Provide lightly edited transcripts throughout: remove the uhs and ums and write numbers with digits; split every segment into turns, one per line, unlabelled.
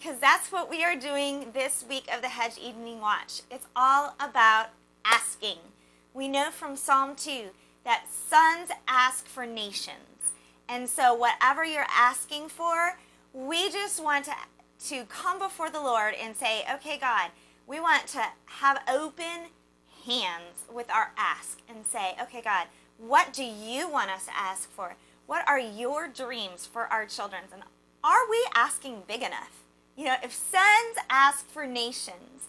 because that's what we are doing this week of the Hedge Evening Watch. It's all about asking. We know from Psalm 2 that sons ask for nations. And so whatever you're asking for, we just want to come before the Lord and say, okay, God, we want to have open hands with our ask and say, okay, God, what do you want us to ask for? What are your dreams for our children? And are we asking big enough? You know, if sons ask for nations,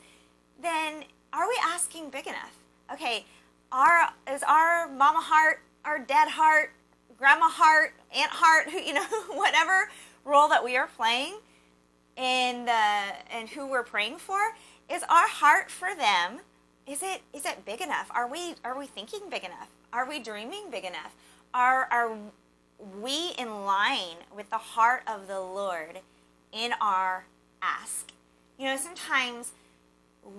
then are we asking big enough? Okay, is our mama heart, our dad heart, grandma heart, aunt heart, whatever role that we are playing in who we're praying for, is our heart for them, is it big enough? Are we thinking big enough? Are we dreaming big enough? Are we in line with the heart of the Lord in our ask? You know, sometimes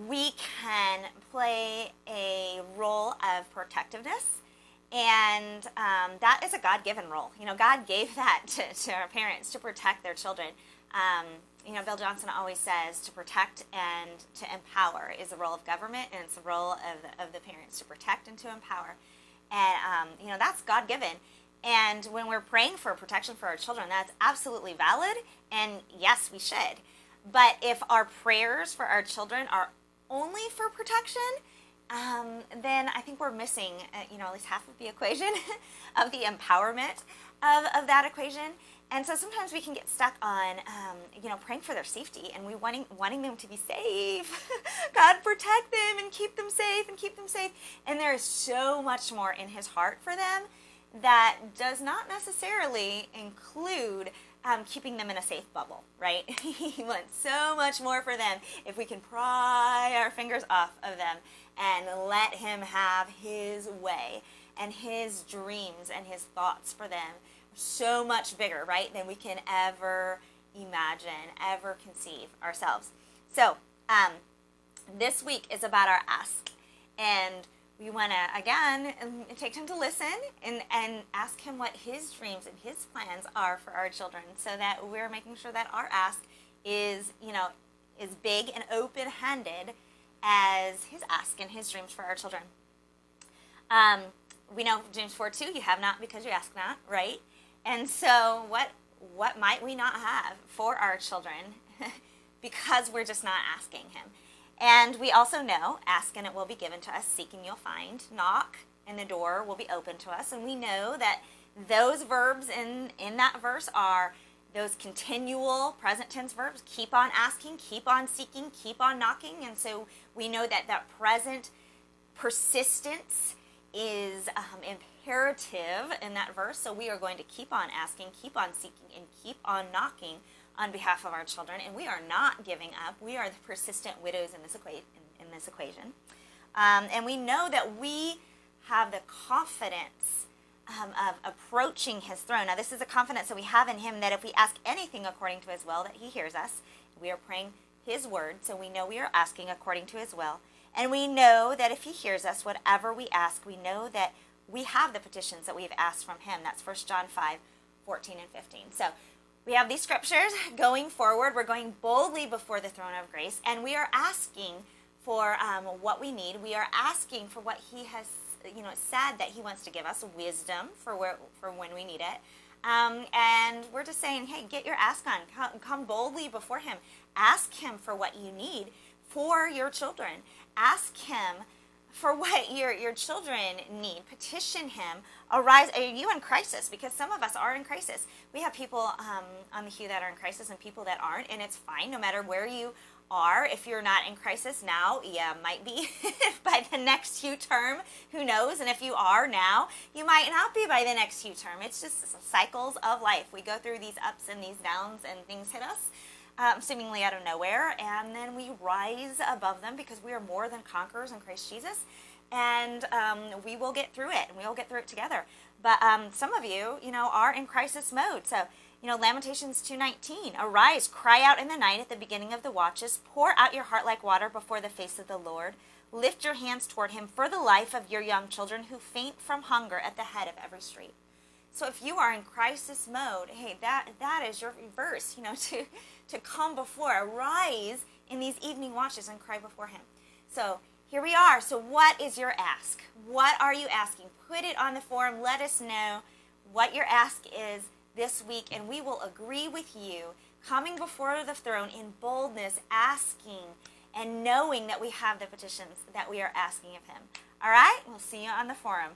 we can play a role of protectiveness, and that is a God-given role. You know, God gave that to our parents to protect their children. Bill Johnson always says to protect and to empower is the role of government, and it's the role of the parents to protect and to empower. And, that's God-given. And when we're praying for protection for our children, that's absolutely valid, and yes, we should. But if our prayers for our children are only for protection, then I think we're missing, at least half of the equation of the empowerment of that equation. And so sometimes we can get stuck on, praying for their safety, and we wanting them to be safe. God, protect them and keep them safe and keep them safe. And there is so much more in His heart for them that does not necessarily include keeping them in a safe bubble, right? He wants so much more for them if we can pry our fingers off of them and let Him have His way and His dreams and His thoughts for them. So much bigger, right, than we can ever imagine, ever conceive ourselves. So this week is about our ask, and we want to, again, take time to listen and ask Him what His dreams and His plans are for our children, so that we're making sure that our ask is big and open-handed as His ask and His dreams for our children. We know James 4:2, you have not because you ask not, right? And so what might we not have for our children because we're just not asking Him? And we also know, ask and it will be given to us, seek and you'll find, knock and the door will be open to us. And we know that those verbs in that verse are those continual present tense verbs. Keep on asking, keep on seeking, keep on knocking. And so we know that present persistence is imperative in that verse. So we are going to keep on asking, keep on seeking, and keep on knocking on behalf of our children. And we are not giving up. We are the persistent widows in this equation. And we know that we have the confidence of approaching His throne. Now, this is a confidence that we have in Him, that if we ask anything according to His will, that He hears us. We are praying His word, so we know we are asking according to His will. And we know that if He hears us, whatever we ask, we know that we have the petitions that we've asked from Him. That's 1 John 5:14 and 15. So we have these scriptures going forward. We're going boldly before the throne of grace, and we are asking for what we need. We are asking for what He has, said that He wants to give us, wisdom for when we need it. And we're just saying, hey, get your ask on. Come boldly before Him. Ask Him for what you need for your children. Ask Him for what your children need. Petition Him. Arise. Are you in crisis? Because some of us are in crisis. We have people on the HEW that are in crisis and people that aren't, and it's fine no matter where you are. If you're not in crisis now, yeah, might be by the next HEW term, who knows? And if you are now, you might not be by the next HEW term. It's just cycles of life. We go through these ups and these downs, and things hit us seemingly out of nowhere, and then we rise above them because we are more than conquerors in Christ Jesus, and we will get through it, and we will get through it together. But some of you, are in crisis mode. So, Lamentations 2:19, arise, cry out in the night at the beginning of the watches, pour out your heart like water before the face of the Lord. Lift your hands toward Him for the life of your young children who faint from hunger at the head of every street. So if you are in crisis mode, hey, that is your verse, to come before, arise in these evening watches and cry before him. So here we are. So what is your ask? What are you asking? Put it on the forum. Let us know what your ask is this week, and we will agree with you, coming before the throne in boldness, asking and knowing that we have the petitions that we are asking of him. All right? We'll see you on the forum.